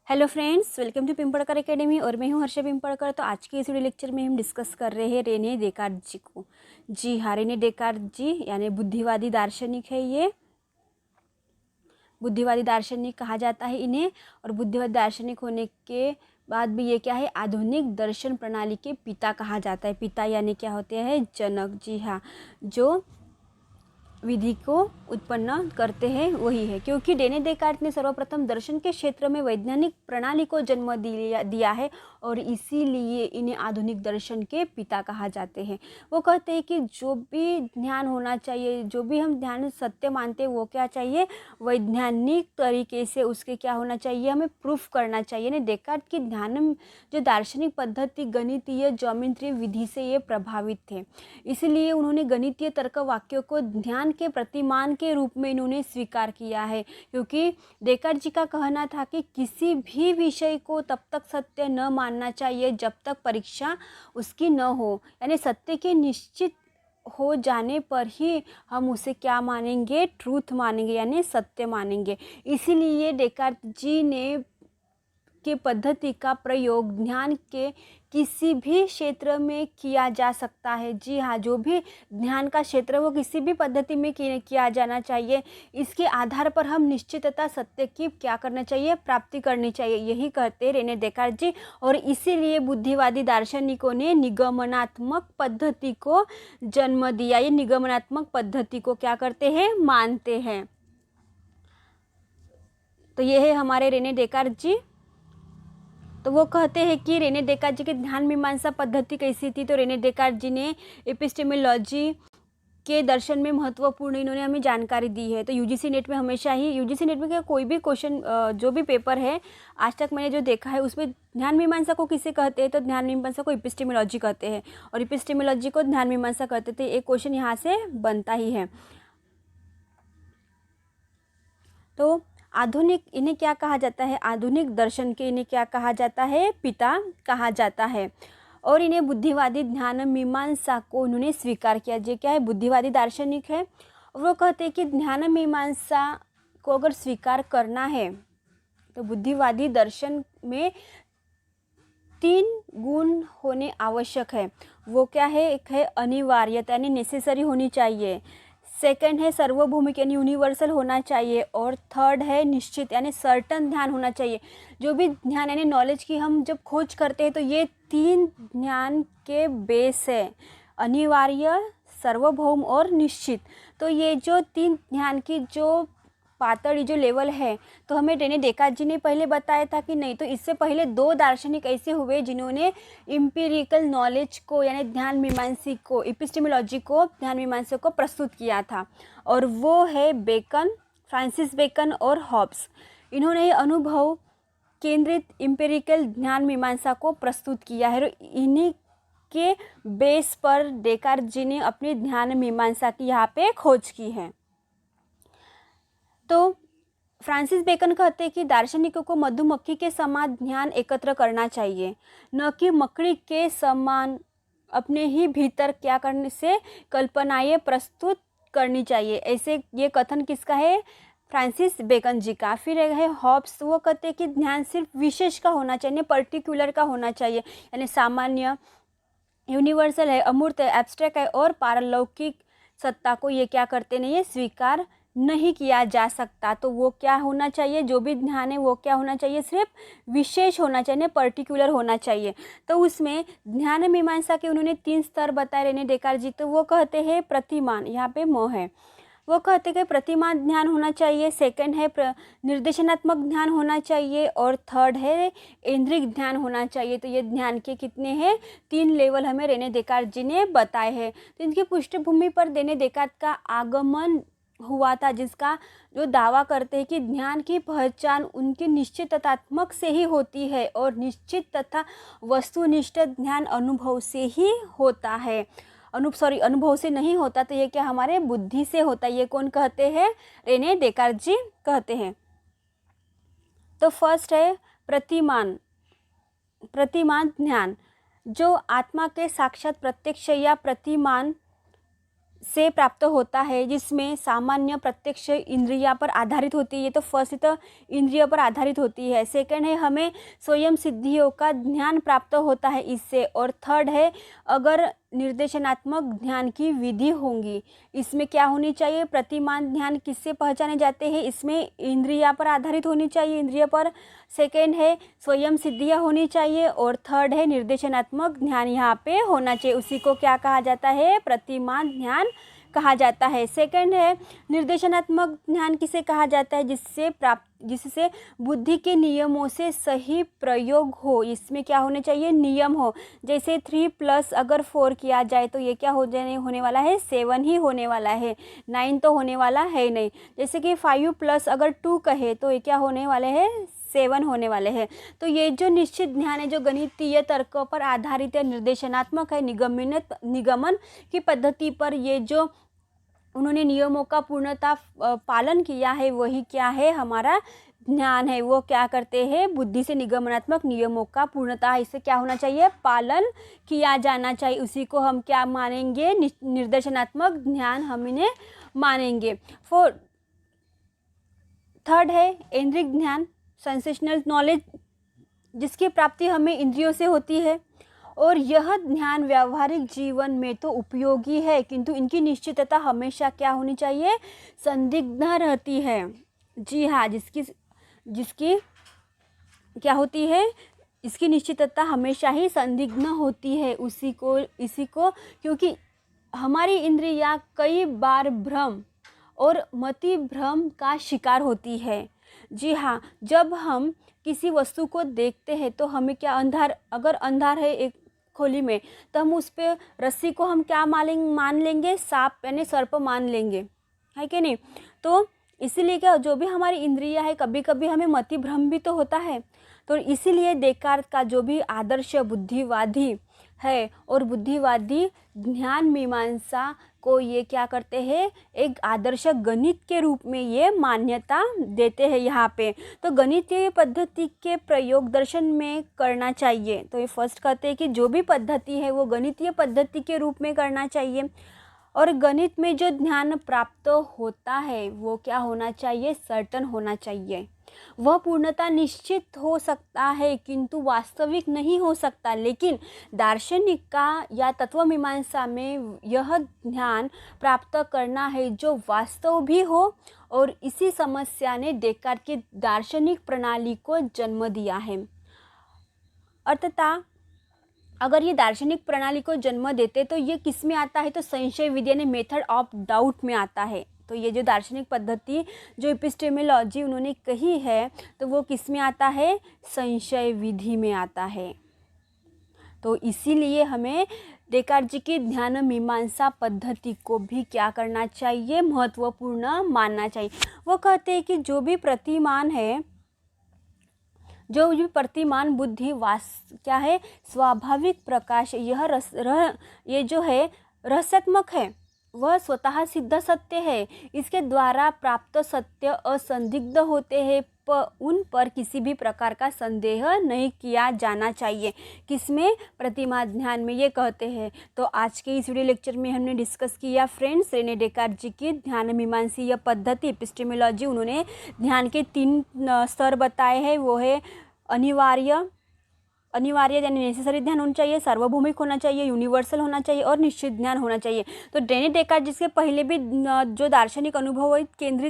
Hello friends, welcome to Pimpadkar academy और मैं हूं हर्षा पिंपड़कर। तो आज के इस वीडियो लेक्चर में हम डिस्कस कर रहे हैं रेने डेकार्त जी को। जी हाँ, रेने डेकार्त जी यानी बुद्धिवादी दार्शनिक है। ये बुद्धिवादी दार्शनिक कहा जाता है इन्हें। और बुद्धिवादी दार्शनिक होने के बाद भी ये क्या है, आधुनिक दर्शन प्रणाली के पिता कहा जाता है। पिता यानी क्या होते हैं, जनक। जी हाँ, जो विधि को उत्पन्न करते हैं वही है, क्योंकि रेने डेकार्त ने सर्वप्रथम दर्शन के क्षेत्र में वैज्ञानिक प्रणाली को जन्म दिया है और इसीलिए इन्हें आधुनिक दर्शन के पिता कहा जाते हैं। वो कहते हैं कि जो भी ध्यान होना चाहिए, जो भी हम ध्यान सत्य मानते हैं, वो क्या चाहिए, वैज्ञानिक तरीके से उसके क्या होना चाहिए, हमें प्रूफ करना चाहिए। ने डेकार्त की ध्यान जो दार्शनिक पद्धति गणितीय ज्योमेट्री विधि से ये प्रभावित थे, इसलिए उन्होंने गणितीय तर्क वाक्यों को ध्यान के प्रतिमान के रूप में इन्होंने स्वीकार किया है। क्योंकि डेकार्त जी का कहना था कि किसी भी विषय को तब तक सत्य न मानना चाहिए जब तक परीक्षा उसकी न हो, यानी सत्य के निश्चित हो जाने पर ही हम उसे क्या मानेंगे, ट्रूथ मानेंगे, यानी सत्य मानेंगे। इसीलिए डेकार्त जी ने के पद्धति का प्रयोग ध्यान के किसी भी क्षेत्र में किया जा सकता है। जी हाँ, जो भी ध्यान का क्षेत्र वो किसी भी पद्धति में किया जाना चाहिए। इसके आधार पर हम निश्चितता सत्य की क्या करना चाहिए, प्राप्ति करनी चाहिए, यही कहते रेने डेकार्त जी। और इसीलिए बुद्धिवादी दार्शनिकों ने निगमनात्मक पद्धति को जन्म दिया। ये निगमनात्मक पद्धति को क्या करते हैं, मानते हैं। तो ये है हमारे रेने डेकार्त जी। तो वो कहते हैं कि रेने डेकार्त जी की ध्यान मीमांसा पद्धति कैसी थी। तो रेने डेकार्त जी ने एपिस्टेमोलॉजी के दर्शन में महत्वपूर्ण इन्होंने हमें जानकारी दी है। तो यूजीसी नेट में हमेशा ही, यूजीसी नेट में क्या कोई भी क्वेश्चन जो भी पेपर है आज तक मैंने जो देखा है उसमें ध्यान मीमांसा को किसे कहते हैं, तो ध्यान मीमांसा को एपिस्टेमोलॉजी कहते हैं और एपिस्टेमोलॉजी को ध्यान मीमांसा कहते थे। एक क्वेश्चन यहाँ से बनता ही है। तो आधुनिक इन्हें क्या कहा जाता है, आधुनिक दर्शन के इन्हें क्या कहा जाता है, पिता कहा जाता है। और इन्हें बुद्धिवादी ध्यान मीमांसा को उन्होंने स्वीकार किया। जो क्या है, बुद्धिवादी दार्शनिक है। वो कहते हैं कि ध्यान मीमांसा को अगर स्वीकार करना है तो बुद्धिवादी दर्शन में 3 गुण होने आवश्यक है। वो क्या है, एक है अनिवार्यता यानी नेसेसरी होनी चाहिए, सेकंड है सार्वभौमिक यानी यूनिवर्सल होना चाहिए, और थर्ड है निश्चित यानी सर्टन ध्यान होना चाहिए। जो भी ध्यान यानी नॉलेज की हम जब खोज करते हैं तो ये 3 ध्यान के बेस है, अनिवार्य, सार्वभौम और निश्चित। तो ये जो 3 ध्यान की जो पातड़ी जो लेवल है, तो हमें रेने डेकार्त जी ने पहले बताया था कि नहीं, तो इससे पहले 2 दार्शनिक ऐसे हुए जिन्होंने इम्पीरिकल नॉलेज को यानी ध्यान मीमांसा को, एपिस्टेमोलॉजी को, ध्यान मीमांसा को प्रस्तुत किया था, और वो है बेकन, फ्रांसिस बेकन और हॉब्स। इन्होंने अनुभव केंद्रित इम्पीरिकल ध्यान मीमांसा को प्रस्तुत किया है। इन्हीं के बेस पर डेकार्त जी ने अपनी ध्यान मीमांसा की यहाँ पे खोज की है। तो फ्रांसिस बेकन कहते हैं कि दार्शनिकों को मधुमक्खी के समान ध्यान एकत्र करना चाहिए, न कि मकड़ी के समान अपने ही भीतर क्या करने से कल्पनाएं प्रस्तुत करनी चाहिए। ऐसे ये कथन किसका है, फ्रांसिस बेकन जी का। फिर है हॉब्स, वो कहते हैं कि ध्यान सिर्फ विशेष का होना चाहिए, पर्टिकुलर का होना चाहिए, यानी सामान्य, यूनिवर्सल है, अमूर्त है, एब्स्ट्रैक्ट है और पारलौकिक सत्ता को ये क्या करते नहीं है, स्वीकार नहीं किया जा सकता। तो वो क्या होना चाहिए, जो भी ध्यान है वो क्या होना चाहिए, सिर्फ विशेष होना चाहिए, पर्टिकुलर होना चाहिए। तो उसमें ध्यान मीमांसा के उन्होंने 3 स्तर बताए रेने डेकार्त जी। तो वो कहते हैं प्रतिमान, यहाँ पे मोह है, वो कहते हैं कि प्रतिमान ध्यान होना चाहिए, सेकंड है निर्देशनात्मक ध्यान होना चाहिए, और थर्ड है इंद्रिक ध्यान होना चाहिए। तो ये ध्यान के कितने हैं, 3 लेवल हमें रेने डेकार्त जी ने बताए हैं। तो इनकी पृष्ठभूमि पर रेने डेकार्त का आगमन हुआ था, जिसका जो दावा करते हैं कि ध्यान की पहचान उनके निश्चित तथ्यात्मक से ही होती है और निश्चित तथा वस्तुनिष्ठ ध्यान अनुभव से ही होता है, अनुभव से नहीं होता। तो ये क्या हमारे बुद्धि से होता है। ये कौन कहते हैं, रेने डेकार्त जी कहते हैं। तो फर्स्ट है प्रतिमान, प्रतिमान ध्यान, जो आत्मा के साक्षात प्रत्यक्ष या प्रतिमान से प्राप्त होता है, जिसमें सामान्य प्रत्यक्ष इंद्रिया पर आधारित होती है। ये तो फर्स्ट तो इंद्रिय पर आधारित होती है। सेकंड है हमें स्वयं सिद्धियों का ध्यान प्राप्त होता है इससे। और थर्ड है अगर निर्देशनात्मक ध्यान की विधि होंगी, इसमें क्या होनी चाहिए, प्रतिमान ध्यान किससे पहचाने जाते हैं, इसमें इंद्रिया पर आधारित होनी चाहिए, इंद्रिय पर। सेकेंड है स्वयं सिद्धियाँ होनी चाहिए और थर्ड है निर्देशनात्मक ध्यान यहाँ पे होना चाहिए। उसी को क्या कहा जाता है, प्रतिमान ध्यान कहा जाता है। सेकंड है निर्देशनात्मक ध्यान किसे कहा जाता है, जिससे बुद्धि के नियमों से सही प्रयोग हो। इसमें क्या होने चाहिए, नियम हो। जैसे 3 + अगर 4 किया जाए तो ये क्या होने वाला है, 7 ही होने वाला है, 9 तो होने वाला है नहीं। जैसे कि 5 + अगर 2 कहे तो ये क्या होने वाले हैं, 7 होने वाले हैं। तो ये जो निश्चित ध्यान है जो गणितीय तर्क पर आधारित है, निर्देशनात्मक है, निगमन की पद्धति पर ये जो उन्होंने नियमों का पूर्णतः पालन किया है, वही क्या है, हमारा ध्यान है। वो क्या करते हैं, बुद्धि से निगमनात्मक नियमों का पूर्णतः इसे क्या होना चाहिए, पालन किया जाना चाहिए। उसी को हम क्या मानेंगे, निर्देशनात्मक ध्यान हम इन्हें मानेंगे। थर्ड है इंद्रिय ध्यान, सेंसेशनल नॉलेज, जिसकी प्राप्ति हमें इंद्रियों से होती है और यह ध्यान व्यावहारिक जीवन में तो उपयोगी है, किंतु इनकी निश्चितता हमेशा क्या होनी चाहिए, संदिग्ध रहती है। जी हाँ, जिसकी क्या होती है, इसकी निश्चितता हमेशा ही संदिग्ध होती है। इसी को क्योंकि हमारी इंद्रियां कई बार भ्रम और मति भ्रम का शिकार होती है। जी हाँ, जब हम किसी वस्तु को देखते हैं तो हमें क्या अगर अंधार है एक खोली में, तो हम उस पे रस्सी को हम क्या मान लेंगे, सांप यानी सर्प मान लेंगे, है कि नहीं। तो इसीलिए क्या, जो भी हमारी इंद्रियां है, कभी कभी हमें मति भ्रम भी तो होता है। तो इसीलिए देकार्त का जो भी आदर्श बुद्धिवादी है और बुद्धिवादी ध्यान मीमांसा को ये क्या करते हैं, एक आदर्श गणित के रूप में ये मान्यता देते हैं यहाँ पे। तो गणितीय पद्धति के प्रयोग दर्शन में करना चाहिए। तो ये फर्स्ट कहते हैं कि जो भी पद्धति है वो गणितीय पद्धति के रूप में करना चाहिए। और गणित में जो ध्यान प्राप्त होता है वो क्या होना चाहिए, सर्टन होना चाहिए। वह पूर्णता निश्चित हो सकता है किंतु वास्तविक नहीं हो सकता। लेकिन दार्शनिक का या तत्वमीमांसा में यह ध्यान प्राप्त करना है जो वास्तव भी हो। और इसी समस्या ने डेकार्त की दार्शनिक प्रणाली को जन्म दिया है। अर्थात अगर ये दार्शनिक प्रणाली को जन्म देते तो ये किस में आता है, तो संशय विधि यानी मेथड ऑफ डाउट में आता है। तो ये जो दार्शनिक पद्धति जो एपिस्टेमोलॉजी उन्होंने कही है तो वो किस में आता है, संशय विधि में आता है। तो इसीलिए हमें डेकार्त जी की ध्यान मीमांसा पद्धति को भी क्या करना चाहिए, महत्वपूर्ण मानना चाहिए। वो कहते हैं कि जो भी प्रतिमान है, जो भी प्रतिमान बुद्धि क्या है, स्वाभाविक प्रकाश, ये जो है रहस्यात्मक है, वह स्वतः सिद्ध सत्य है। इसके द्वारा प्राप्त सत्य असंदिग्ध होते हैं, उन पर किसी भी प्रकार का संदेह नहीं किया जाना चाहिए। किसमें, प्रतिमा ध्यान में, ये कहते हैं। तो आज के इस वीडियो लेक्चर में हमने डिस्कस किया फ्रेंड्स रेने डेकार्त जी की ध्यान मीमांसीय पद्धति एपिस्टेमोलॉजी। उन्होंने ध्यान के 3 स्तर बताए हैं। वो है अनिवार्य यानी नेसेसरी ध्यान होना चाहिए, सार्वभौमिक होना चाहिए, यूनिवर्सल होना चाहिए और निश्चित ध्यान होना चाहिए। तो रेने डेकार्त जिसके पहले भी जो दार्शनिक अनुभव केंद्रित